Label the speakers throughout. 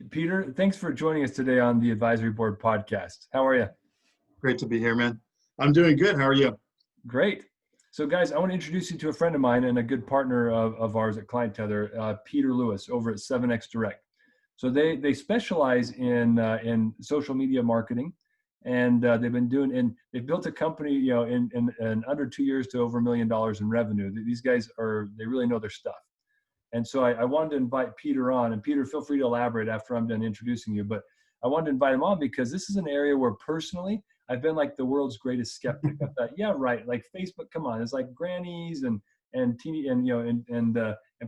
Speaker 1: Peter, thanks for joining us today on the Advisory Board podcast. How are you?
Speaker 2: Great to be here, man. I'm doing good. How are you?
Speaker 1: Great. So guys, I want to introduce you to a friend of mine and a good partner of ours at Client Tether, Peter Lewis over at 7X Direct. So they specialize in social media marketing, and they've built a company, in under 2 years to over $1 million in revenue. These guys they really know their stuff. And so I wanted to invite Peter on, and Peter, feel free to elaborate after I'm done introducing you, but I wanted to invite him on because this is an area where personally, I've been like the world's greatest skeptic. I thought, yeah, right. Like Facebook, come on, it's like grannies and teeny and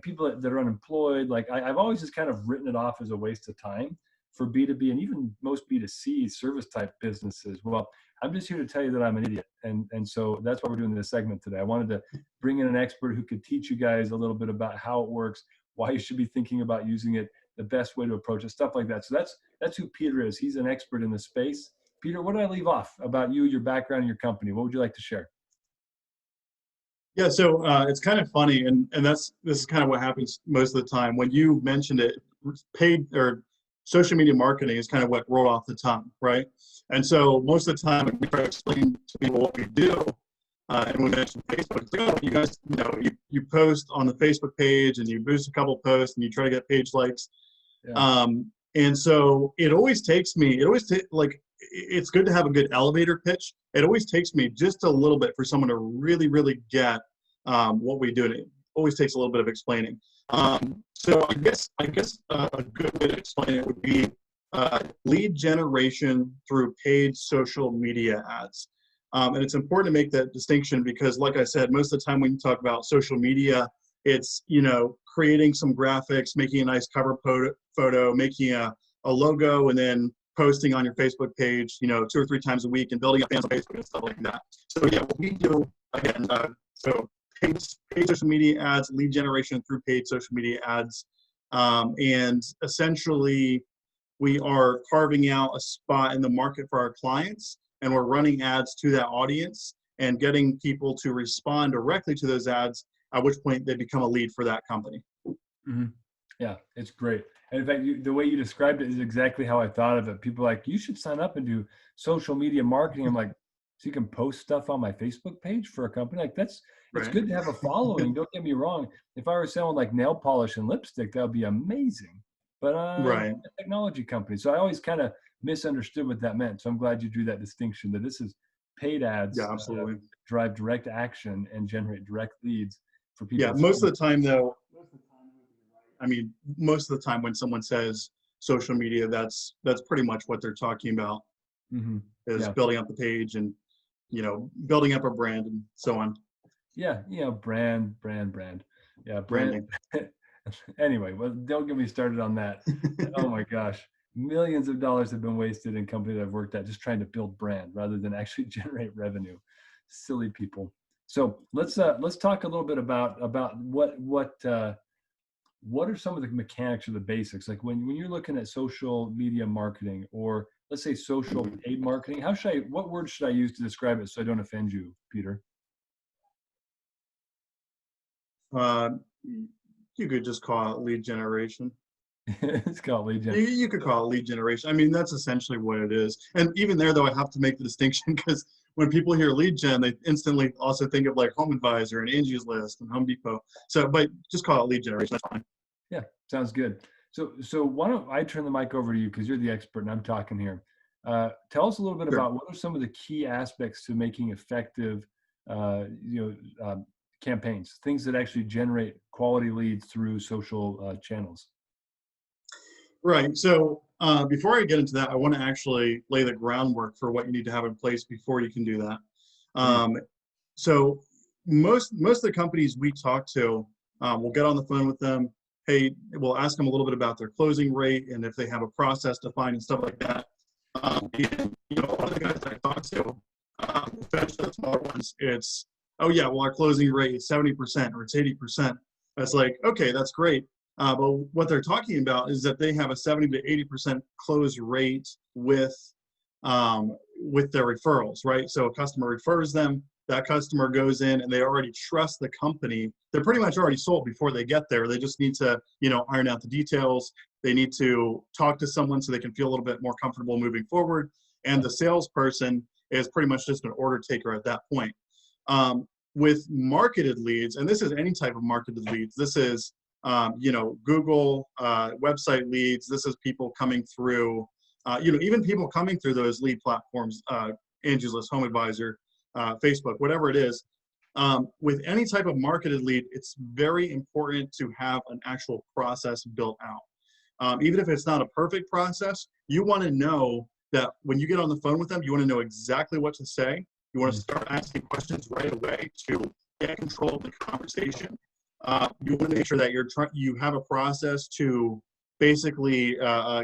Speaker 1: people that are unemployed. Like I've always just kind of written it off as a waste of time for B2B and even most B2C service type businesses. Well, I'm just here to tell you that I'm an idiot. And so that's why we're doing this segment today. I wanted to bring in an expert who could teach you guys a little bit about how it works, why you should be thinking about using it, the best way to approach it, stuff like that. So that's who Peter is. He's an expert in the space. Peter, what did I leave off about you, your background, and your company? What would you like to share?
Speaker 2: Yeah, so it's kind of funny, and this is kind of what happens most of the time. When you mentioned it, paid or social media marketing is kind of what rolled off the tongue, right? And so most of the time, when we try to explain to people what we do, and we mention Facebook, it's like, oh, you guys, you post on the Facebook page, and you boost a couple posts, and you try to get page likes. Yeah. And so it always takes me, it's good to have a good elevator pitch. It always takes me just a little bit for someone to really, really get what we do. And it always takes a little bit of explaining. So I guess a good way to explain it would be lead generation through paid social media ads. And it's important to make that distinction because, like I said, most of the time when you talk about social media, it's, creating some graphics, making a nice cover photo, making a logo, and then posting on your Facebook page, 2 or 3 times a week and building up fans on Facebook and stuff like that. So yeah, what we do, again, so paid social media ads, lead generation through paid social media ads. And essentially, we are carving out a spot in the market for our clients, and we're running ads to that audience and getting people to respond directly to those ads, at which point they become a lead for that company.
Speaker 1: Mm-hmm. Yeah, it's great. And in fact, the way you described it is exactly how I thought of it. People are like, you should sign up and do social media marketing. I'm like, so you can post stuff on my Facebook page for a company? Like it's right. Good to have a following. Don't get me wrong. If I were selling like nail polish and lipstick, that would be amazing. But right. I'm a technology company. So I always kind of misunderstood what that meant. So I'm glad you drew that distinction that this is paid ads.
Speaker 2: Yeah, absolutely.
Speaker 1: Drive direct action and generate direct leads for people.
Speaker 2: Yeah, most of the time though, most of the time when someone says social media, that's pretty much what they're talking about. Mm-hmm. Is building up the page and, building up a brand and so on.
Speaker 1: Yeah, brand. Yeah, brand. Anyway, well, don't get me started on that. Oh my gosh. Millions of dollars have been wasted in companies I've worked at just trying to build brand rather than actually generate revenue. Silly people. So let's talk a little bit about what are some of the mechanics or the basics? Like when you're looking at social media marketing, or let's say social paid marketing, what words should I use to describe it so I don't offend you, Peter?
Speaker 2: You could just call it lead generation.
Speaker 1: It's called lead generation.
Speaker 2: You could call it lead generation. That's essentially what it is. And even there, though, I have to make the distinction because when people hear lead gen, they instantly also think of like Home Advisor and Angie's List and Home Depot. So, but just call it lead generation. That's fine.
Speaker 1: Yeah, sounds good. So why don't I turn the mic over to you because you're the expert and I'm talking here. Tell us a little bit about what are some of the key aspects to making effective, campaigns, things that actually generate quality leads through social channels.
Speaker 2: Right. So before I get into that, I want to actually lay the groundwork for what you need to have in place before you can do that. So most of the companies we talk to, we'll get on the phone with them. Hey, we'll ask them a little bit about their closing rate and if they have a process defined and stuff like that. And, a lot of the guys I talk to, especially the smaller ones, it's, oh yeah, well, our closing rate is 70% or it's 80%. That's like, okay, that's great. But what they're talking about is that they have a 70 to 80% close rate with their referrals, right? So a customer refers them, that customer goes in and they already trust the company. They're pretty much already sold before they get there. They just need to, iron out the details. They need to talk to someone so they can feel a little bit more comfortable moving forward. And the salesperson is pretty much just an order taker at that point. With marketed leads, and this is any type of marketed leads, this is Google website leads. This is people coming through, even people coming through those lead platforms, Angie's List, Home Advisor, Facebook, whatever it is. With any type of marketed lead, it's very important to have an actual process built out. Even if it's not a perfect process, you want to know that when you get on the phone with them, you want to know exactly what to say. You want to start asking questions right away to get control of the conversation. You want to make sure that you have a process to basically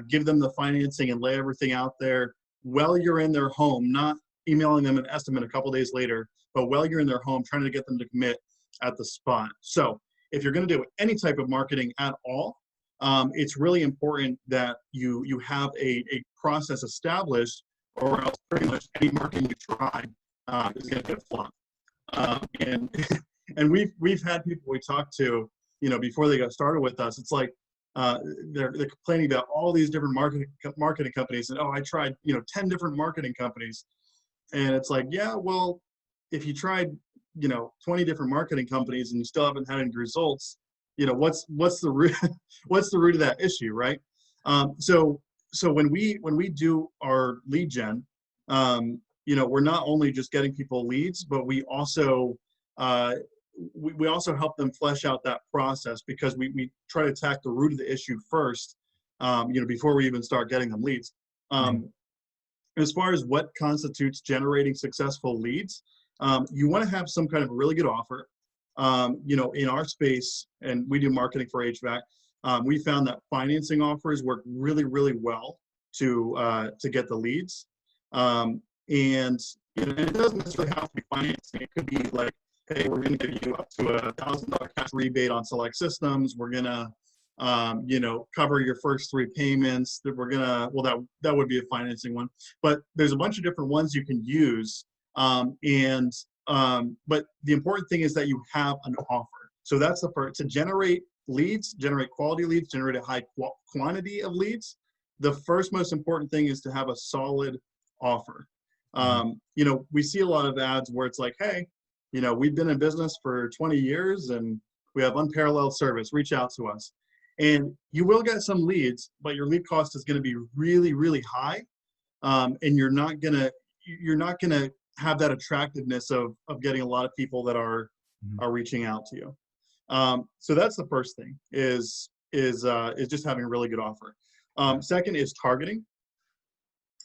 Speaker 2: give them the financing and lay everything out there while you're in their home, not emailing them an estimate a couple days later, but while you're in their home, trying to get them to commit at the spot. So if you're going to do any type of marketing at all, it's really important that you have a process established, or else pretty much any marketing you try is going to get a flop. And we've had people we talked to, before they got started with us. It's like they're complaining about all these different marketing companies, and I tried 10 different marketing companies, and it's like, yeah, well, if you tried 20 different marketing companies and you still haven't had any results, what's the root what's the root of that issue, right? So when we do our lead gen, we're not only just getting people leads, but we also help them flesh out that process, because we try to attack the root of the issue first, before we even start getting them leads. As far as what constitutes generating successful leads, you want to have some kind of really good offer. In our space, and we do marketing for HVAC, we found that financing offers work really, really well to get the leads. And it doesn't necessarily have to be financing. It could be like, hey, we're going to give you up to $1,000 cash rebate on select systems. We're going to, cover your first 3 payments. That we're going to, well, that would be a financing one. But there's a bunch of different ones you can use. But the important thing is that you have an offer. So that's the first. To generate leads, generate quality leads, generate a high quantity of leads, the first most important thing is to have a solid offer. We see a lot of ads where it's like, hey, we've been in business for 20 years and we have unparalleled service. Reach out to us. And you will get some leads, but your lead cost is going to be really, really high. And you're not going to have that attractiveness of getting a lot of people that are reaching out to you. So that's the first thing is just having a really good offer. Second is targeting.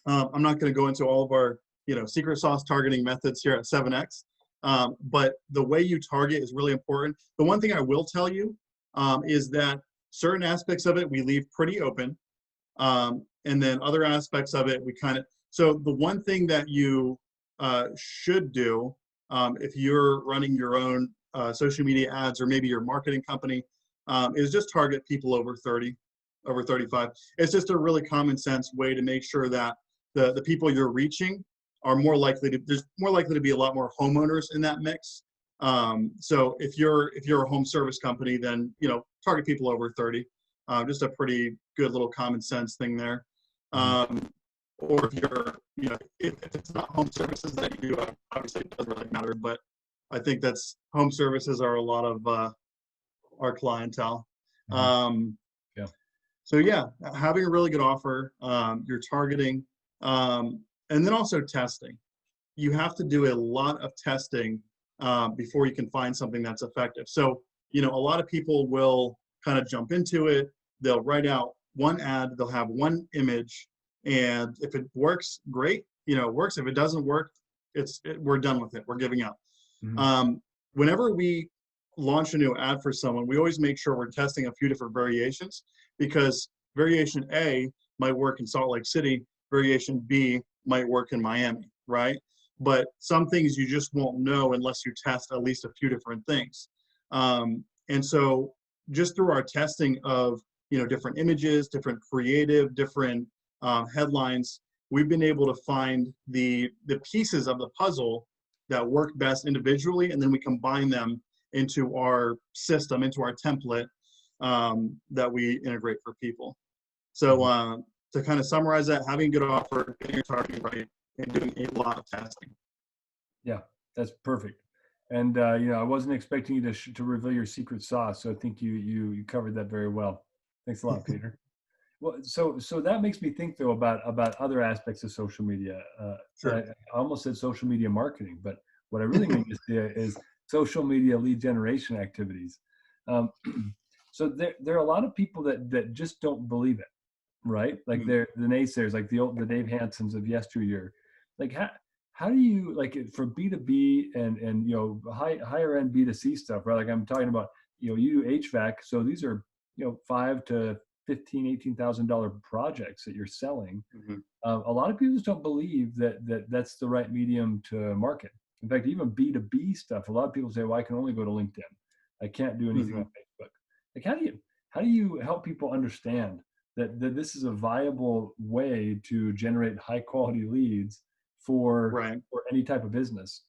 Speaker 2: I'm not going to go into all of our secret sauce targeting methods here at 7X, but the way you target is really important. The one thing I will tell you is that certain aspects of it we leave pretty open, and then other aspects of it we so the one thing that you should do if you're running your own social media ads, or maybe your marketing company, is just target people over 30, over 35. It's just a really common sense way to make sure that the people you're reaching are there's more likely to be a lot more homeowners in that mix. So if you're a home service company, then target people over 30. Just a pretty good little common sense thing there. Or if you're, if it's not home services that you do, obviously it doesn't really matter, but I think home services are a lot of our clientele. So yeah, having a really good offer, you're targeting, and then also testing. You have to do a lot of testing before you can find something that's effective. So, a lot of people will kind of jump into it. They'll write out one ad, they'll have one image, and if it works, great, it works. If it doesn't work, we're done with it. We're giving up. Whenever we launch a new ad for someone, we always make sure we're testing a few different variations, because variation A might work in Salt Lake City, variation B might work in Miami, right? But some things you just won't know unless you test at least a few different things. And so just through our testing of different images, different creative, different headlines, we've been able to find the pieces of the puzzle that work best individually, and then we combine them into our system, into our template that we integrate for people. So to kind of summarize that, having a good offer, getting your targeting right, and doing a lot of testing.
Speaker 1: Yeah, that's perfect. And I wasn't expecting you to reveal your secret sauce, so I think you covered that very well. Thanks a lot, Peter. Well, so that makes me think though about other aspects of social media.
Speaker 2: Sure.
Speaker 1: I almost said social media marketing, but what I really mean is social media lead generation activities. So there are a lot of people that just don't believe it, right? Like they're the naysayers, like the Dave Hansons of yesteryear. Like how do you, like, for B2B and higher end B2C stuff, right? Like I'm talking about, you do HVAC, so these are $5,000 to $18,000 projects that you're selling. A lot of people just don't believe that's the right medium to market. In fact, even B2B stuff, a lot of people say, well, I can only go to LinkedIn. I can't do anything on Facebook. Like, how do you help people understand that this is a viable way to generate high quality leads for any type of business?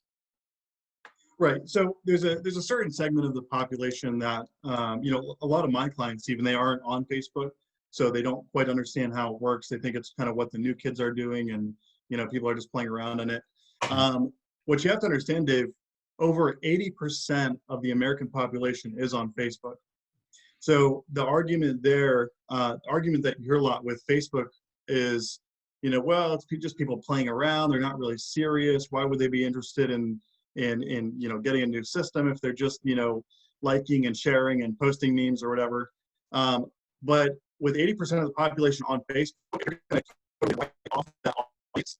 Speaker 2: Right. So there's a certain segment of the population that a lot of my clients, even, they aren't on Facebook, so they don't quite understand how it works. They think it's kind of what the new kids are doing, and people are just playing around in it. What you have to understand, Dave, over 80% of the American population is on Facebook. So the argument there, argument that you hear a lot with Facebook is, well, it's just people playing around. They're not really serious. Why would they be interested in getting a new system if they're just liking and sharing and posting memes or whatever? But with 80% of the population on Facebook, you're going to write off that audience.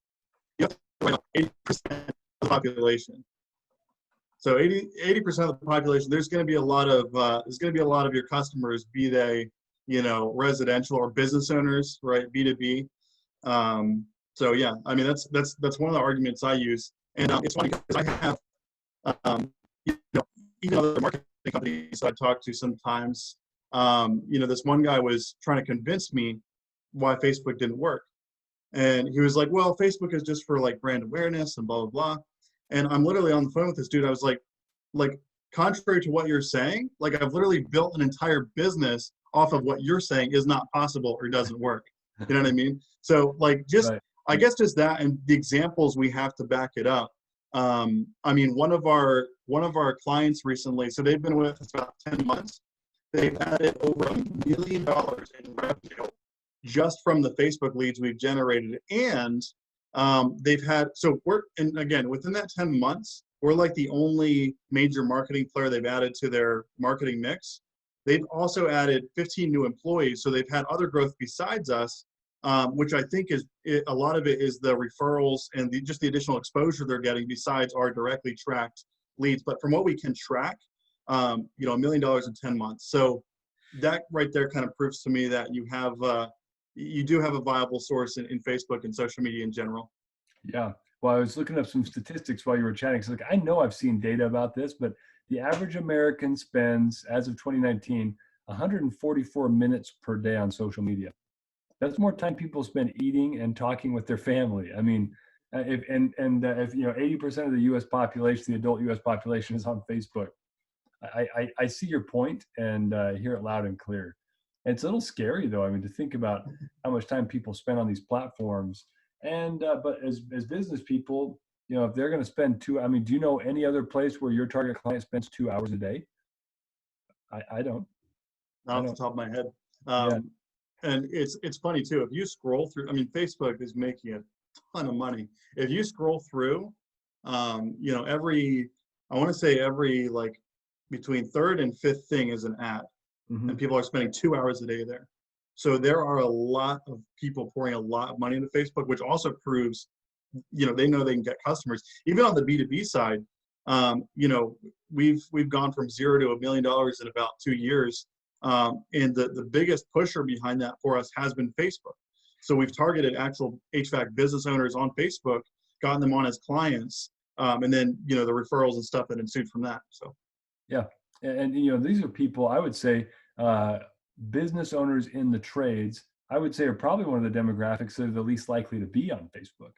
Speaker 2: You have to write off 80% of the population. So 80% of the population, there's going to be a lot of your customers, be they residential or business owners, right? B2B. So yeah, I mean that's one of the arguments I use, and it's funny because I have even other marketing companies I talk to sometimes. This one guy was trying to convince me why Facebook didn't work, and he was like, "Well, Facebook is just for like brand awareness and blah blah blah." And I'm literally on the phone with this dude. I was like, contrary to what you're saying, like I've literally built an entire business off of what you're saying is not possible or doesn't work. You know what I mean? So I guess just that and the examples we have to back it up. I mean, one of our clients recently, so they've been with us about 10 months. They've added over $1 million in revenue just from the Facebook leads we've generated. And and again, within that 10 months, we're like the only major marketing player they've added to their marketing mix. They've also added 15 new employees. So they've had other growth besides us, which I think a lot of it is the referrals and just the additional exposure they're getting besides our directly tracked leads. But from what we can track, $1 million in 10 months. So that right there kind of proves to me that you do have a viable source in Facebook and social media in general.
Speaker 1: Yeah. Well, I was looking up some statistics while you were chatting. So I know I've seen data about this, but the average American spends, as of 2019, 144 minutes per day on social media. That's more time people spend eating and talking with their family. I mean, if 80% of the U.S. population, the adult U.S. population, is on Facebook, I see your point and hear it loud and clear. And it's a little scary though. I mean, to think about how much time people spend on these platforms. And but as business people, if they're going to spend do you know any other place where your target client spends 2 hours a day? I don't.
Speaker 2: Not off the top of my head. And it's funny too. If you scroll through, I mean, Facebook is making a ton of money. If you scroll through, every like between third and fifth thing is an ad, and people are spending 2 hours a day there. So there are a lot of people pouring a lot of money into Facebook, which also proves, they know they can get customers. Even on the B2B side, we've gone from $0 to $1 million in about 2 years. And the biggest pusher behind that for us has been Facebook. So we've targeted actual HVAC business owners on Facebook, gotten them on as clients, and then, the referrals and stuff that ensued from that. So.
Speaker 1: Yeah. And these are people, I would say, business owners in the trades, I would say, are probably one of the demographics that are the least likely to be on Facebook.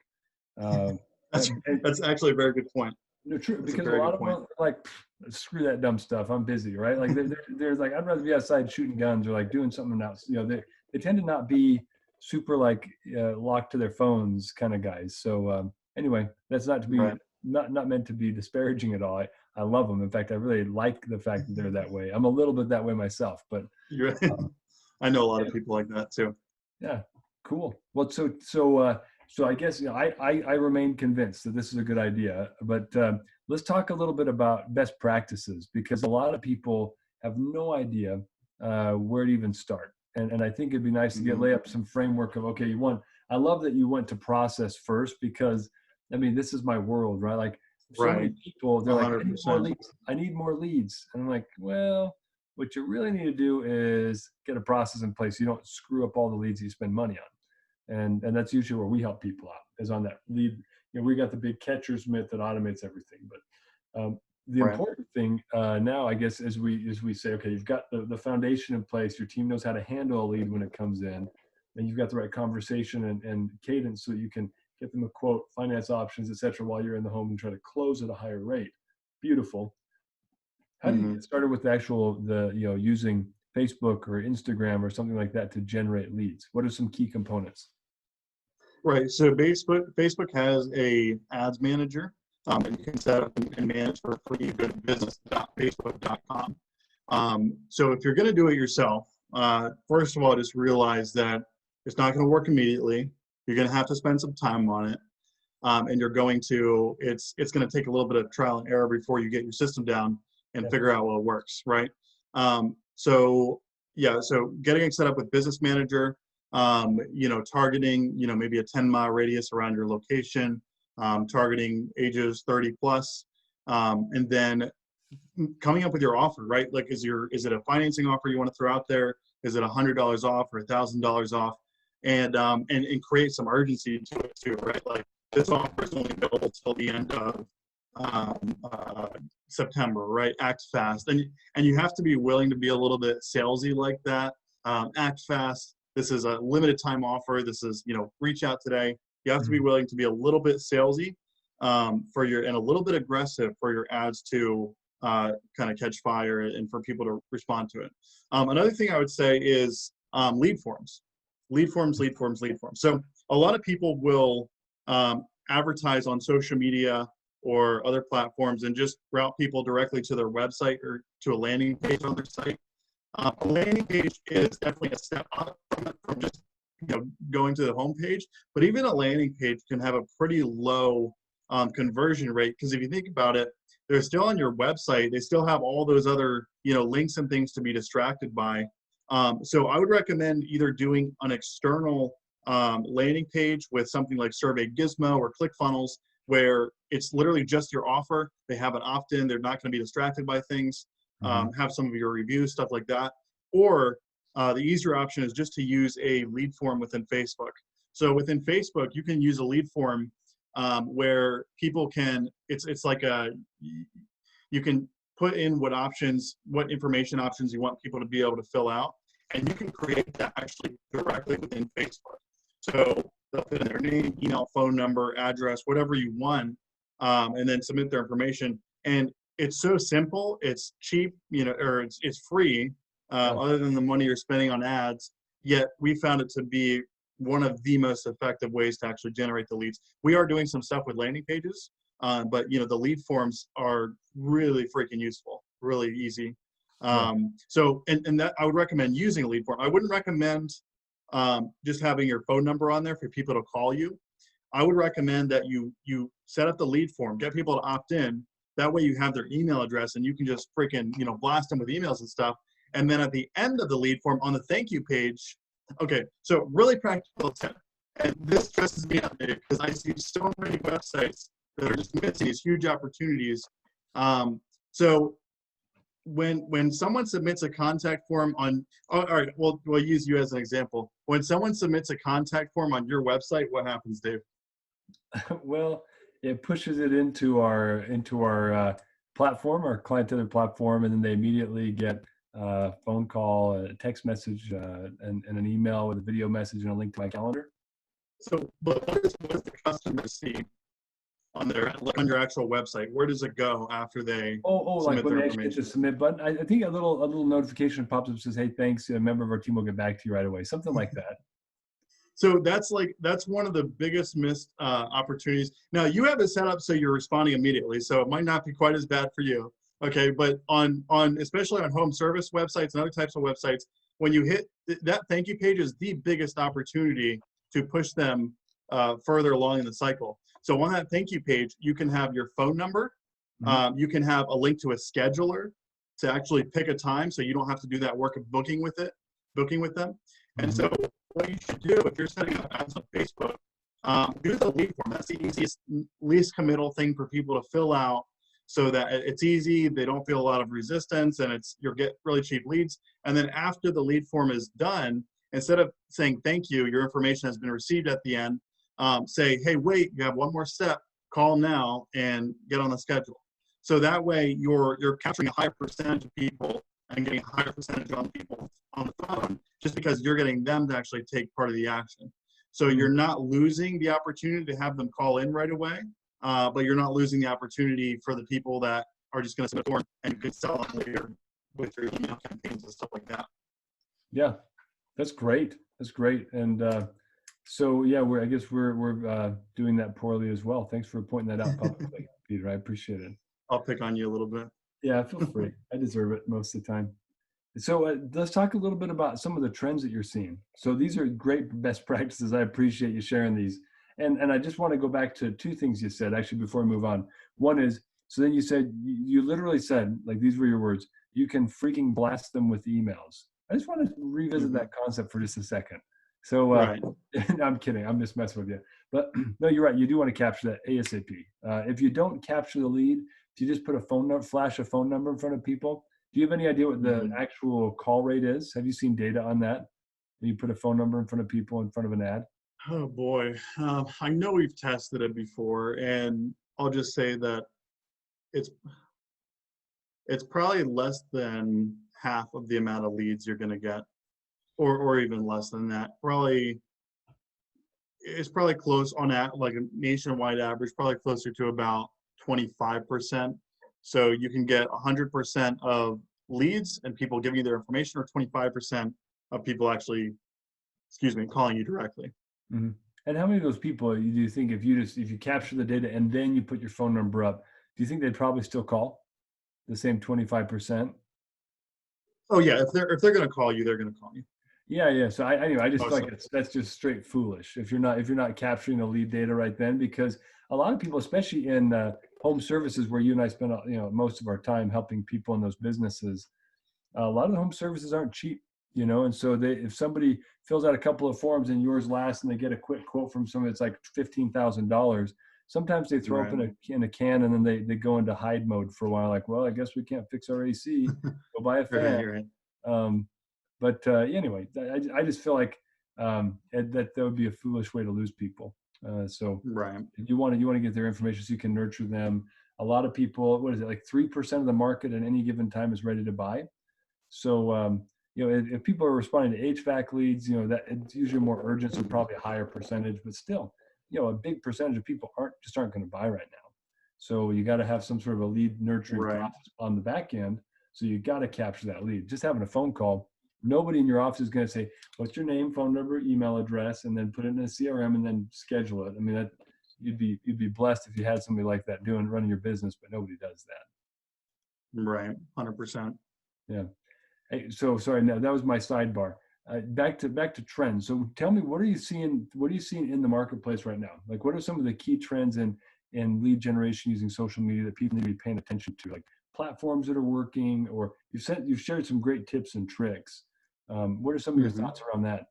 Speaker 2: That's actually a very good point.
Speaker 1: True, because a lot of them are like, screw that dumb stuff, I'm busy, right? Like they're like, I'd rather be outside shooting guns or like doing something else. They they tend to not be super like locked to their phones kind of guys. So anyway, that's not to be
Speaker 2: Right.
Speaker 1: not meant to be disparaging at all. I love them. In fact, I really like the fact that they're that way. I'm a little bit that way myself, but
Speaker 2: You're, I know a lot of
Speaker 1: yeah,
Speaker 2: people like that too.
Speaker 1: yeah, cool. Well, so I guess, you know, I remain convinced that this is a good idea. But let's talk a little bit about best practices, because a lot of people have no idea where to even start. And I think it'd be nice to
Speaker 2: Hmm.
Speaker 1: lay up some framework of, okay, you want. I love that you went to process first, because I mean, this is my world, right? Like so many
Speaker 2: Right.
Speaker 1: people, they're
Speaker 2: A
Speaker 1: like, I
Speaker 2: hundred
Speaker 1: need more
Speaker 2: percent.
Speaker 1: leads. I need more leads. And I'm like, well, what you really need to do is get a process in place so you don't screw up all the leads you spend money on. And that's usually where we help people out, is on that lead. You know, we got the big catcher's mitt that automates everything. But the
Speaker 2: Right.
Speaker 1: important thing now, I guess, as we say, okay, you've got the foundation in place, your team knows how to handle a lead when it comes in, and you've got the right conversation and cadence so you can get them a quote, finance options, et cetera, while you're in the home and try to close at a higher rate. Beautiful. How do you
Speaker 2: Hmm.
Speaker 1: get started with using Facebook or Instagram or something like that to generate leads? What are some key components?
Speaker 2: Right. So Facebook has a ads manager, and you can set up and manage for free. You go to business.facebook.com. So if you're going to do it yourself, first of all, just realize that it's not going to work immediately. You're going to have to spend some time on it, and it's going to take a little bit of trial and error before you get your system down and
Speaker 1: Yeah.
Speaker 2: figure out what works, right? So yeah, so getting it set up with Business Manager, targeting, maybe a 10-mile radius around your location, targeting ages 30 plus, and then coming up with your offer, right? Like, is it a financing offer you want to throw out there? Is it $100 off or $1,000 off? And create some urgency to it too, right? Like, this offer is only available till the end of um, uh, September, right? Act fast, and you have to be willing to be a little bit salesy like that. Act fast. This is a limited time offer. This is, reach out today. You have to be
Speaker 1: Mhm.
Speaker 2: willing to be a little bit salesy and a little bit aggressive for your ads to kind of catch fire and for people to respond to it. Another thing I would say is lead forms. Lead forms, lead forms, lead forms. So a lot of people will advertise on social media or other platforms and just route people directly to their website or to a landing page on their site. A landing page is definitely a step up from just going to the home page, but even a landing page can have a pretty low conversion rate, because if you think about it, they're still on your website. They still have all those other links and things to be distracted by. So I would recommend either doing an external landing page with something like Survey Gizmo or ClickFunnels, where it's literally just your offer. They have an opt-in. They're not going to be distracted by things.
Speaker 1: Mhm.
Speaker 2: Have some of your reviews, stuff like that. Or the easier option is just to use a lead form within Facebook. So within Facebook, you can use a lead form where people can, it's like you can put in what information options you want people to be able to fill out, and you can create that actually directly within Facebook. So they'll put in their name, email, phone number, address, whatever you want, and then submit their information. And it's so simple, it's cheap, or it's free,
Speaker 1: Yeah.
Speaker 2: other than the money you're spending on ads. Yet we found it to be one of the most effective ways to actually generate the leads. We are doing some stuff with landing pages, but the lead forms are really freaking useful, really easy.
Speaker 1: Yeah.
Speaker 2: And that I would recommend using a lead form. I wouldn't recommend just having your phone number on there for people to call you. I would recommend that you set up the lead form, get people to opt in. That way you have their email address and you can just freaking blast them with emails and stuff. And then at the end of the lead form on the thank you page, okay, so really practical tip. And this stresses me out, Dave, because I see so many websites that are just missing these huge opportunities. So when someone submits a contact form on, oh, all right, we'll use you as an example. When someone submits a contact form on your website, what happens, Dave?
Speaker 1: Well, it pushes it into our platform, our client tether platform, and then they immediately get a phone call, a text message, and an email with a video message and a link to my calendar.
Speaker 2: So, but what does the customer see? on your actual website? Where does it go after they
Speaker 1: Like
Speaker 2: submit
Speaker 1: when
Speaker 2: their
Speaker 1: they actually hit the
Speaker 2: information?
Speaker 1: submit button, I think a little notification pops up that says, "Hey, thanks, a member of our team will get back to you right away." Something like that.
Speaker 2: So that's one of the biggest missed opportunities. Now you have it set up so you're responding immediately, so it might not be quite as bad for you. Okay, but on especially on home service websites and other types of websites, when you hit that thank you page is the biggest opportunity to push them further along in the cycle. So on that thank you page, you can have your phone number,
Speaker 1: Mhm.
Speaker 2: you can have a link to a scheduler to actually pick a time, so you don't have to do that work of booking with them. And
Speaker 1: Mhm.
Speaker 2: so what you should do if you're setting up ads on Facebook, do the lead form. That's the easiest, least committal thing for people to fill out so that it's easy, they don't feel a lot of resistance, and you'll get really cheap leads. And then after the lead form is done, instead of saying thank you, your information has been received at the end, say, hey, wait, you have one more step, call now and get on the schedule. So that way you're capturing a higher percentage of people and getting a higher percentage on people on the phone, just because you're getting them to actually take part of the action. So you're
Speaker 1: Mhm.
Speaker 2: not losing the opportunity to have them call in right away, but you're not losing the opportunity for the people that are just going to submit a form and could sell them later with your email campaigns and stuff like that.
Speaker 1: Yeah, that's great. That's great. And so yeah, I guess we're doing that poorly as well. Thanks for pointing that out publicly, Peter. I appreciate it.
Speaker 2: I'll pick on you a little bit.
Speaker 1: Yeah, feel free. I deserve it most of the time. So let's talk a little bit about some of the trends that you're seeing. So these are great best practices. I appreciate you sharing these. And I just want to go back to two things you said actually before we move on. One is, so then you said, you literally said, like these were your words, you can freaking blast them with emails. I just want to revisit
Speaker 2: Mhm.
Speaker 1: that concept for just a second. So
Speaker 2: Right.
Speaker 1: no, I'm kidding. I'm just messing with you. But no, you're right. You do want to capture that ASAP. If you don't capture the lead, if you just put a phone number, flash a phone number in front of people, do you have any idea what the
Speaker 2: Mhm.
Speaker 1: actual call rate is? Have you seen data on that? When you put a phone number in front of people in front of an ad?
Speaker 2: Oh boy, I know we've tested it before, and I'll just say that it's it's probably less than half of the amount of leads you're going to get, or even less than that. Probably it's probably close on that, like a nationwide average, probably closer to about 25%. So you can get 100% of leads and people giving you their information, or 25% of people actually, excuse me, calling you directly.
Speaker 1: Mhm. And how many of those people do you think if you capture the data and then you put your phone number up, do you think they'd probably still call the same 25%?
Speaker 2: Oh yeah, if they're going to call you, they're going to call you.
Speaker 1: Yeah, yeah. So anyway, I just feel
Speaker 2: Most
Speaker 1: like that's just straight foolish if you're not capturing the lead data right then, because a lot of people, especially in home services where you and I spend most of our time helping people in those businesses, a lot of the home services aren't cheap, and so if somebody fills out a couple of forms and yours last and they get a quick quote from someone that's like $15,000, sometimes they throw up
Speaker 2: right,
Speaker 1: in a can and then they go into hide mode for a while, like, well, I guess we can't fix our AC, go buy a fan.
Speaker 2: right, right,
Speaker 1: um, but anyway, I just feel like that would be a foolish way to lose people. So
Speaker 2: right.
Speaker 1: you want to get their information so you can nurture them. A lot of people, what is it, like 3% of the market at any given time is ready to buy. So if people are responding to HVAC leads, that it's usually more urgent, so probably a higher percentage. But still, a big percentage of people aren't going to buy right now. So you got to have some sort of a lead nurturing
Speaker 2: Right.
Speaker 1: process on the back end. So you got to capture that lead. Just having a phone call, nobody in your office is going to say, "What's your name, phone number, email address," and then put it in a CRM and then schedule it. I mean, that you'd be blessed if you had somebody like that running your business, but nobody does that.
Speaker 2: Right. 100%.
Speaker 1: Yeah. Hey, so sorry, no, that was my sidebar. Back to trends. So tell me, what are you seeing? What are you seeing in the marketplace right now? Like, what are some of the key trends in lead generation using social media that people need to be paying attention to? Like platforms that are working, or you've shared some great tips and tricks. What are some of your
Speaker 2: Hmm.
Speaker 1: thoughts around that?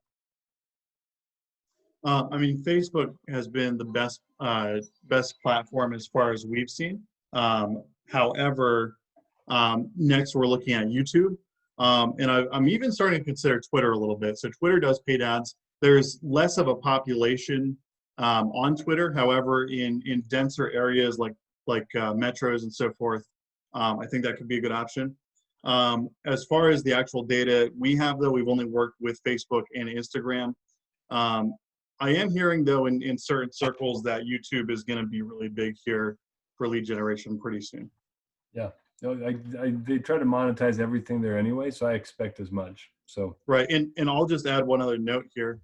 Speaker 2: I mean, Facebook has been the best platform as far as we've seen. However, next we're looking at YouTube, and I'm even starting to consider Twitter a little bit. So Twitter does paid ads. There's less of a population on Twitter. However, in denser areas like metros and so forth, I think that could be a good option. As far as the actual data we have, though, we've only worked with Facebook and Instagram. Um, I am hearing though in certain circles that YouTube is going to be really big here for lead generation pretty soon.
Speaker 1: Yeah. No, they try to monetize everything there anyway, so I expect as much. So
Speaker 2: Right. And I'll just add one other note here.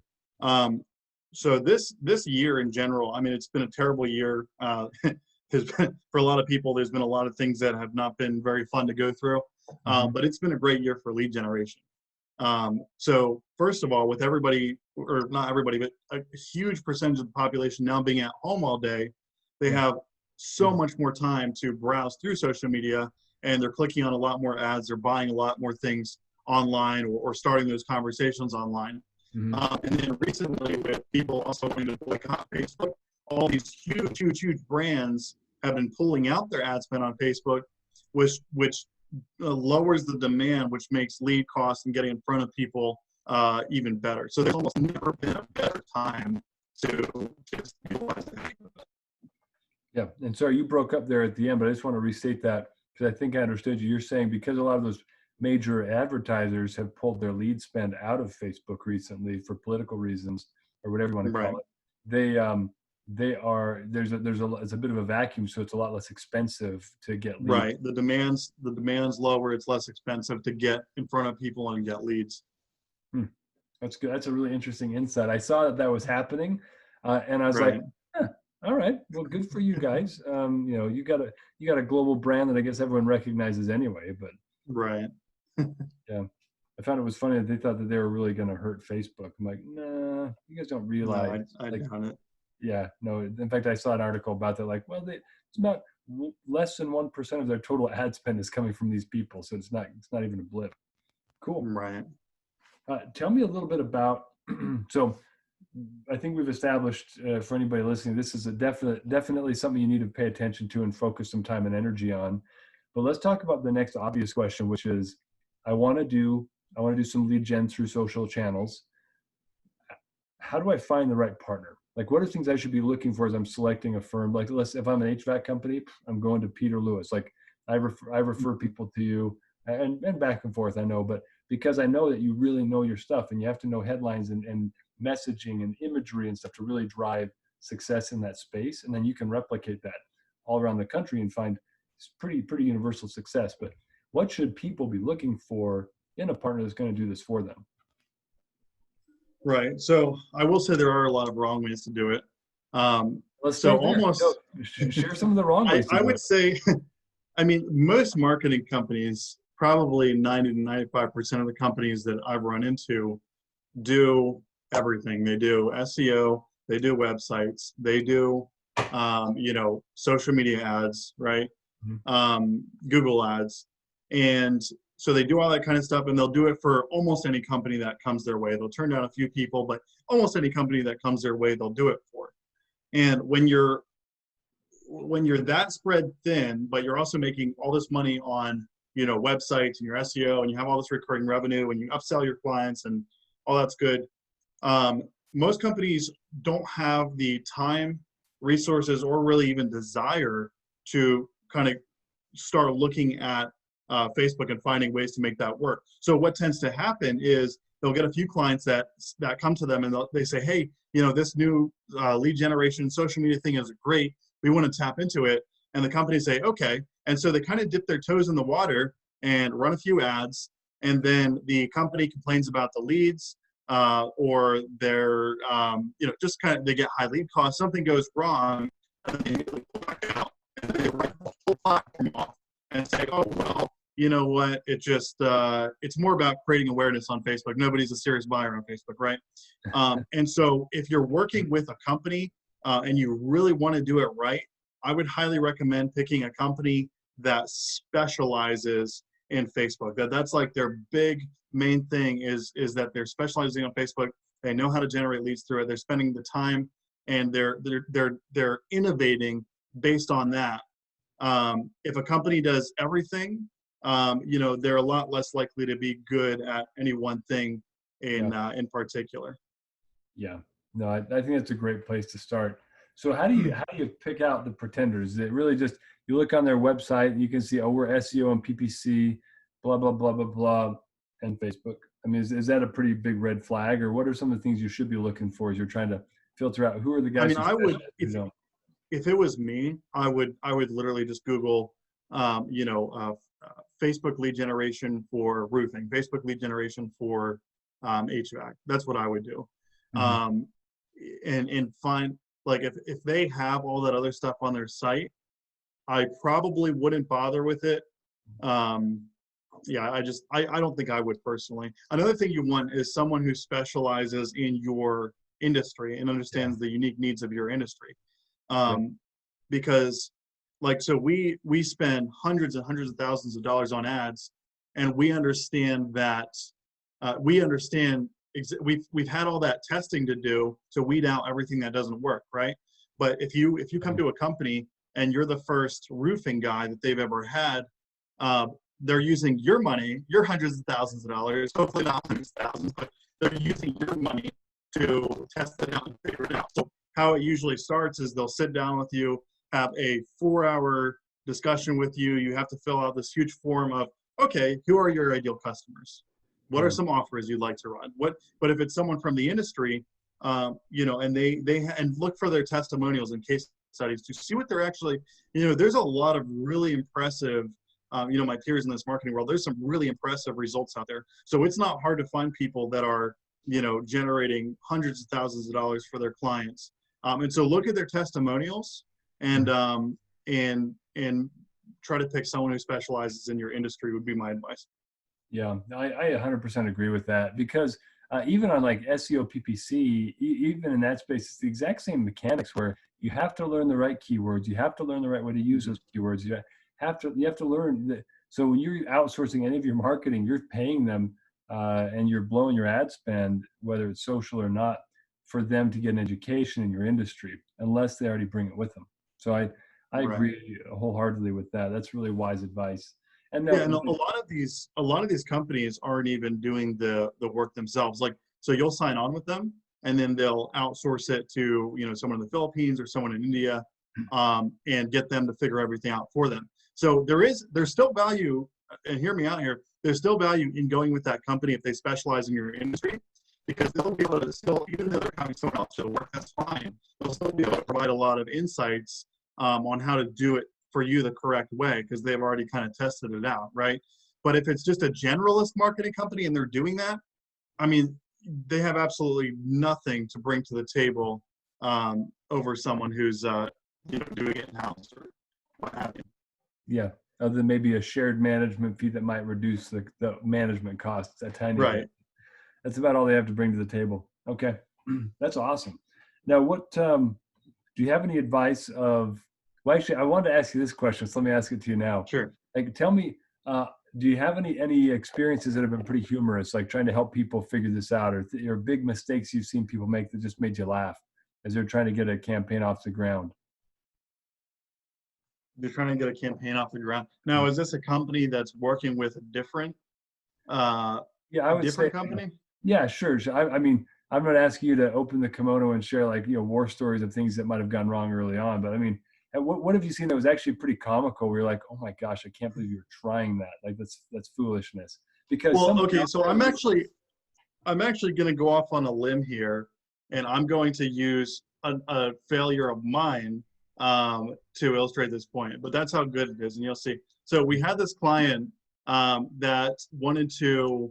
Speaker 2: So this year in general, I mean, it's been a terrible year. For a lot of people, there's been a lot of things that have not been very fun to go through. But it's been a great year for lead generation. So first of all, with everybody, or not everybody, but a huge percentage of the population now being at home all day, they have so much more time to browse through social media, and they're clicking on a lot more ads. They're buying a lot more things online, or starting those conversations online. And then recently, with people also wanting to boycott Facebook, all these huge brands have been pulling out their ad spend on Facebook, which lowers the demand, which makes lead costs and getting in front of people even better. So there's almost never been a better time to just utilize that.
Speaker 1: yeah. And sorry, you broke up there at the end, but I just want to restate that because I think I understood you. You're saying because a lot of those major advertisers have pulled their lead spend out of Facebook recently for political reasons or whatever you want to call it, it's a bit of a vacuum, so it's a lot less expensive to get leads.
Speaker 2: Right. The demand's lower. It's less expensive to get in front of people and get leads.
Speaker 1: That's good. That's a really interesting insight. I saw that was happening, and I was like, all right, well, good for you guys. You got a global brand that I guess everyone recognizes anyway. But yeah, I found it was funny that they thought that they were really going to hurt Facebook. I'm like, nah, you guys don't realize.
Speaker 2: No, I doubt it.
Speaker 1: Yeah, no. In fact, I saw an article about that. Like, well, it's about less than 1% of their total ad spend is coming from these people, so it's not even a blip. Cool.
Speaker 2: Right.
Speaker 1: Tell me a little bit about. So, I think we've established for anybody listening, this is definitely something you need to pay attention to and focus some time and energy on. But let's talk about the next obvious question, which is, I want to do some lead gen through social channels. How do I find the right partner? Like, what are things I should be looking for as I'm selecting a firm? Like, if I'm an HVAC company, I'm going to Peter Lewis. Like, I refer people to you, and back and forth, I know, but because I know that you really know your stuff, and you have to know headlines and messaging and imagery and stuff to really drive success in that space. And then you can replicate that all around the country and find pretty universal success. But what should people be looking for in a partner that's going to do this for them?
Speaker 2: Right. So I will say there are a lot of wrong ways to do it.
Speaker 1: Let's
Speaker 2: so almost
Speaker 1: share some of the wrong ways.
Speaker 2: I would say, I mean, most marketing companies, probably 90 to 95% of the companies that I've run into, do everything. They do SEO, they do websites, they do, social media ads, right? Google ads. And so they do all that kind of stuff, and they'll do it for almost any company that comes their way. They'll turn down a few people, but almost any company that comes their way, they'll do it for. And when you're that spread thin, but you're also making all this money on, websites and your SEO, and you have all this recurring revenue, and you upsell your clients, and all that's good. Most companies don't have the time, resources, or really even desire to kind of start looking at Facebook and finding ways to make that work. So what tends to happen is they'll get a few clients that come to them, and they say, hey, this new lead generation social media thing is great. We want to tap into it. And the companies say, okay. And so they kind of dip their toes in the water and run a few ads. And then the company complains about the leads, or they're, just kind of, they get high lead costs. Something goes wrong, and they immediately pull back out, and they write the whole platform off and say, oh, well, you know what, it's more about creating awareness on Facebook. Nobody's a serious buyer on Facebook, right? And so if you're working with a company and you really want to do it right, I would highly recommend picking a company that specializes in Facebook. That's like their big main thing is that they're specializing on Facebook. They know how to generate leads through it. They're spending the time, and they're innovating based on that. If a company does everything, they're a lot less likely to be good at any one thing in particular.
Speaker 1: Yeah, no, I think that's a great place to start. So how do you pick out the pretenders? Is it really just you look on their website and you can see, oh, we're SEO and PPC, blah blah blah blah blah, and Facebook? I mean, is that a pretty big red flag, or what are some of the things you should be looking for as you're trying to filter out who are the
Speaker 2: I
Speaker 1: guys
Speaker 2: mean,
Speaker 1: who
Speaker 2: I would,
Speaker 1: specialize, who don't.
Speaker 2: if it was me, I would literally just Google, Facebook lead generation for roofing, Facebook lead generation for HVAC. That's what I would do.
Speaker 1: Mhm.
Speaker 2: And find, like, if they have all that other stuff on their site, I probably wouldn't bother with it. Um, yeah, I don't think I would personally. Another thing you want is someone who specializes in your industry and
Speaker 1: Yeah.
Speaker 2: understands the unique needs of your industry.
Speaker 1: Yep.
Speaker 2: Um, because, like, so we spend hundreds and hundreds of thousands of dollars on ads, and we understand that we've had all that testing to do to weed out everything that doesn't work, right? But if you come to a company and you're the first roofing guy that they've ever had, uh, they're using your money, your hundreds of thousands of dollars, hopefully not hundreds of thousands, but they're using your money to test it out and figure it out. So how it usually starts is they'll sit down with you, have a 4-hour discussion with you. You have to fill out this huge form of, okay, who are your ideal customers? What are
Speaker 1: Yeah.
Speaker 2: some offers you'd like to run? But if it's someone from the industry, and and look for their testimonials and case studies to see what they're actually, there's a lot of really impressive, my peers in this marketing world, there's some really impressive results out there. So it's not hard to find people that are, generating hundreds of thousands of dollars for their clients. And so look at their testimonials and,
Speaker 1: Mhm.
Speaker 2: and try to pick someone who specializes in your industry would be my advice.
Speaker 1: Yeah, I 100% agree with that because even on like SEO PPC, even in that space, it's the exact same mechanics where you have to learn the right keywords, you have to learn the right way to use
Speaker 2: Mhm.
Speaker 1: those keywords. You have to learn that. So when you're outsourcing any of your marketing, you're paying them and you're blowing your ad spend, whether it's social or not, for them to get an education in your industry, unless they already bring it with them. So I
Speaker 2: Right.
Speaker 1: agree wholeheartedly with that. That's really wise advice. And
Speaker 2: Yeah,
Speaker 1: now,
Speaker 2: and a lot of these companies aren't even doing the work themselves. Like, so you'll sign on with them, and then they'll outsource it to, someone in the Philippines or someone in India, and get them to figure everything out for them. So there's still value, and hear me out here. There's still value in going with that company if they specialize in your industry, because they'll be able to still, even though they're having someone else to work, that's fine. They'll still be able to provide a lot of insights on how to do it for you the correct way, because they've already kind of tested it out, right? But if it's just a generalist marketing company and they're doing that, I mean, they have absolutely nothing to bring to the table over someone who's doing it in house or what have you.
Speaker 1: yeah, other than maybe a shared management fee that might reduce the management costs a tiny bit.
Speaker 2: Right.
Speaker 1: That's about all they have to bring to the table. Okay, that's awesome. Now, what do you have any advice of? Well, actually, I wanted to ask you this question, so let me ask it to you now.
Speaker 2: Sure.
Speaker 1: Like, tell me, do you have any experiences that have been pretty humorous, like trying to help people figure this out, or big mistakes you've seen people make that just made you laugh as they're trying to get a campaign off the ground?
Speaker 2: They're trying to get a campaign off the ground. Now, is this a company that's working with uh,
Speaker 1: Yeah, I
Speaker 2: a
Speaker 1: would say,
Speaker 2: different company?
Speaker 1: yeah, sure. Sure. I mean, I'm not asking you to open the kimono and share like, war stories of things that might have gone wrong early on. But I mean, what have you seen that was actually pretty comical where you're like, oh my gosh, I can't believe you're trying that. Like that's foolishness. Because
Speaker 2: Well,
Speaker 1: somebody
Speaker 2: okay,
Speaker 1: out
Speaker 2: so
Speaker 1: there,
Speaker 2: I'm actually going to go off on a limb here, and I'm going to use a failure of mine to illustrate this point. But that's how good it is, and you'll see. So we had this client that wanted to.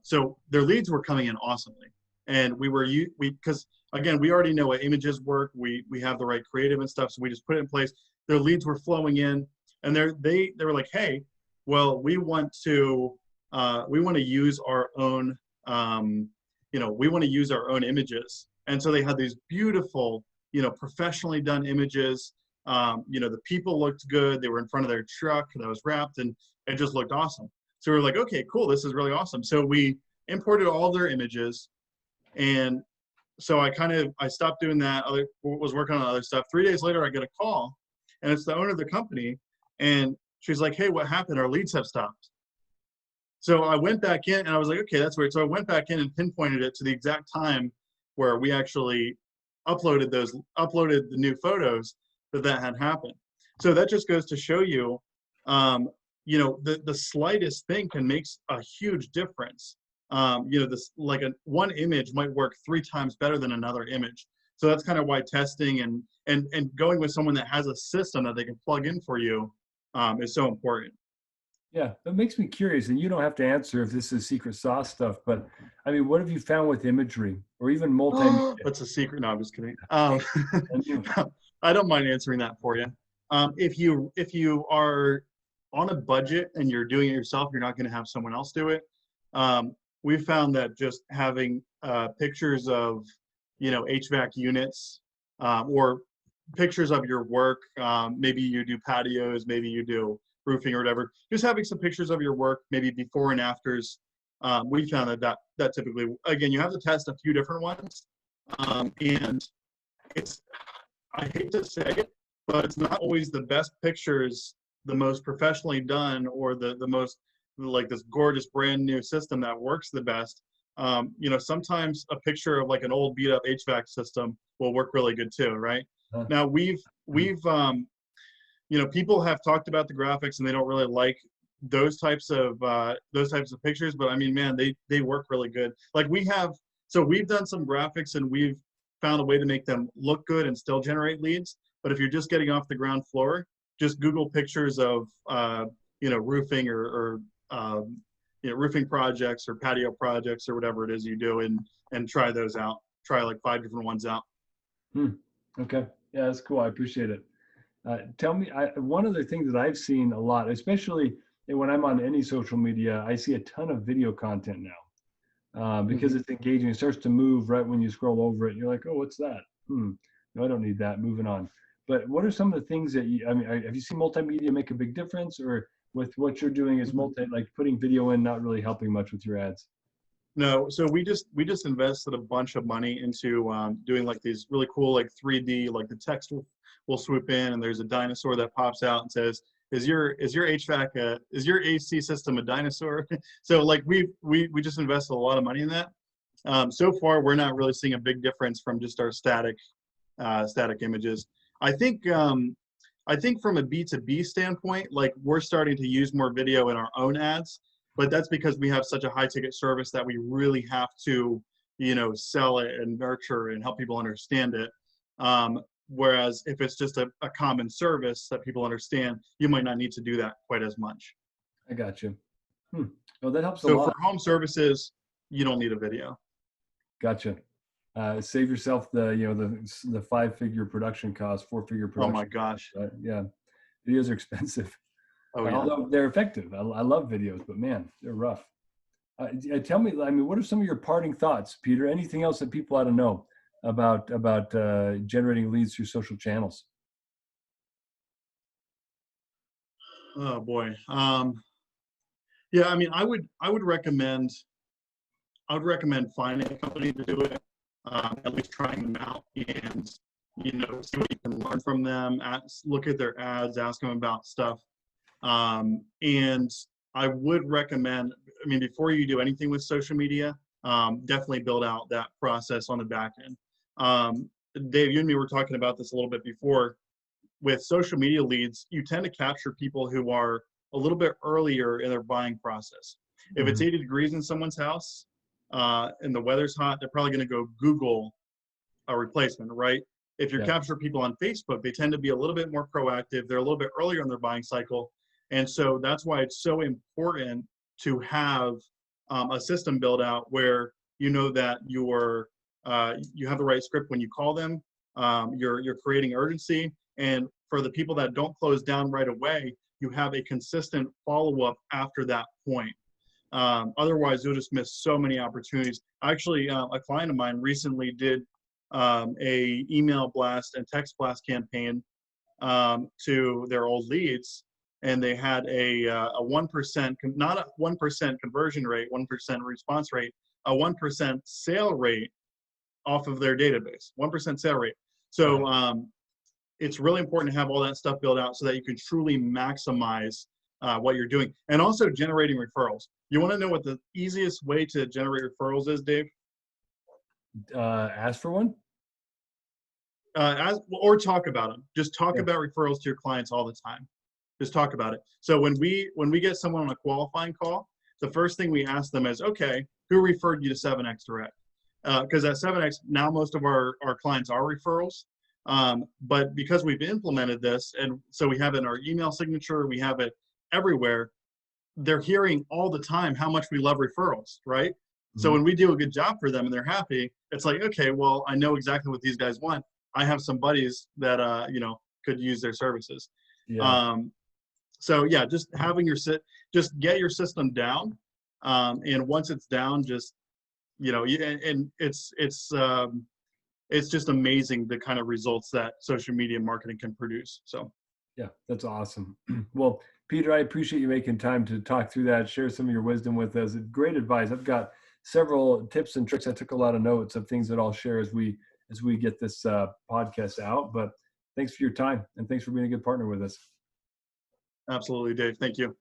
Speaker 2: So their leads were coming in awesomely, and we because again we already know what images work. We have the right creative and stuff, so we just put it in place. Their leads were flowing in, and they were like, hey, well, we want to use our own we want to use our own images. And so they had these beautiful, professionally done images. The people looked good. They were in front of their truck that was wrapped, and it just looked awesome. So we were like, okay, cool. This is really awesome. So we imported all their images. And so I stopped doing that. Was working on other stuff. 3 days later, I get a call, and it's the owner of the company. And she's like, hey, what happened? Our leads have stopped. So I went back in and I was like, okay, that's weird. So I went back in and pinpointed it to the exact time where we actually uploaded the new photos that had happened. So that just goes to show you, the slightest thing can make a huge difference. This like one image might work 3 times better than another image. So that's kind of why testing and going with someone that has a system that they can plug in for you is so important.
Speaker 1: Yeah, that makes me curious, and you don't have to answer if this is secret sauce stuff, but I mean, what have you found with imagery or even multimedia?
Speaker 2: That's a secret. No, I'm just kidding.
Speaker 1: And you-
Speaker 2: I don't mind answering that for you. If you are on a budget and you're doing it yourself, you're not going to have someone else do it. We found that just having pictures of, HVAC units or pictures of your work, maybe you do patios, maybe you do roofing or whatever, just having some pictures of your work, maybe before and afters. We found that typically, again, you have to test a few different ones. And it's, I hate to say it, but it's not always the best pictures, the most professionally done, or the most like this gorgeous brand new system that works the best. Sometimes a picture of like an old beat up HVAC system will work really good too, right?
Speaker 1: Huh.
Speaker 2: Now people have talked about the graphics and they don't really like those types of pictures, but I mean, man, they work really good. Like we've done some graphics and we've found a way to make them look good and still generate leads. But if you're just getting off the ground floor, just Google pictures of roofing or roofing projects or patio projects or whatever it is you do, and try those out. Try like 5 different ones out.
Speaker 1: Okay, yeah, that's cool. I appreciate it. Tell me, one of the things that I've seen a lot, especially when I'm on any social media, I see a ton of video content now because it's engaging. It starts to move right when you scroll over it. And you're like, oh, what's that? No, I don't need that. Moving on. But what are some of the things that have you seen multimedia make a big difference, or with what you're doing is like putting video in, not really helping much with your ads?
Speaker 2: No, so we just invested a bunch of money into doing like these really cool like 3D, like the text will swoop in and there's a dinosaur that pops out and says, is your HVAC is your AC system a dinosaur? So like we just invested a lot of money in that. So far we're not really seeing a big difference from just our static images. I think from a B2B standpoint, like we're starting to use more video in our own ads, but that's because we have such a high ticket service that we really have to, sell it and nurture and help people understand it. Whereas if it's just a common service that people understand, you might not need to do that quite as much.
Speaker 1: I got you. Well, that helps a
Speaker 2: So
Speaker 1: lot.
Speaker 2: for home services, you don't need a video.
Speaker 1: Gotcha. Save yourself the 5-figure production cost, 4-figure production.
Speaker 2: Oh my gosh.
Speaker 1: Yeah, videos are expensive.
Speaker 2: Oh yeah.
Speaker 1: Although they're effective. I love videos, but man, they're rough. Tell me, I mean, what are some of your parting thoughts, Peter? Anything else that people ought to know about generating leads through social channels?
Speaker 2: Oh boy. Yeah, I mean, I would recommend finding a company to do it, at least trying them out, and see what you can learn from them. Look at their ads, ask them about stuff, and I would recommend. I mean, before you do anything with social media, definitely build out that process on the back end. Dave, you and me were talking about this a little bit before. With social media leads, you tend to capture people who are a little bit earlier in their buying process. If it's 80 degrees in someone's house and the weather's hot, they're probably going to go Google a replacement, right? If you capture people on Facebook, they tend to be a little bit more proactive. They're a little bit earlier in their buying cycle. And so that's why it's so important to have a system built out where you know that you have the right script when you call them. You're creating urgency. And for the people that don't close down right away, you have a consistent follow-up after that point. Otherwise, you'll just miss so many opportunities. Actually, a client of mine recently did a email blast and text blast campaign to their old leads, and they had a 1%, not a 1% conversion rate, 1% response rate, a 1% sale rate off of their database, 1% sale rate. So it's really important to have all that stuff built out so that you can truly maximize what you're doing. And also generating referrals. You want to know what the easiest way to generate referrals is, Dave?
Speaker 1: Ask for one?
Speaker 2: Or talk about them. Just talk about referrals to your clients all the time. Just talk about it. So when we get someone on a qualifying call, the first thing we ask them is, okay, who referred you to 7X Direct? because at 7X now most of our clients are referrals. But because we've implemented this, and so we have it in our email signature, we have it everywhere, they're hearing all the time how much we love referrals, right? So
Speaker 1: Mhm.
Speaker 2: when we do a good job for them and they're happy, it's like, okay, well, I know exactly what these guys want. I have some buddies that could use their services.
Speaker 1: Yeah.
Speaker 2: Um, so yeah, just having just get your system down, and once it's down, just and it's just amazing the kind of results that social media marketing can produce. So
Speaker 1: Yeah, that's awesome. Well, Peter, I appreciate you making time to talk through that, share some of your wisdom with us. Great advice. I've got several tips and tricks. I took a lot of notes of things that I'll share as we get this podcast out. But thanks for your time and thanks for being a good partner with us.
Speaker 2: absolutely, Dave. Thank you.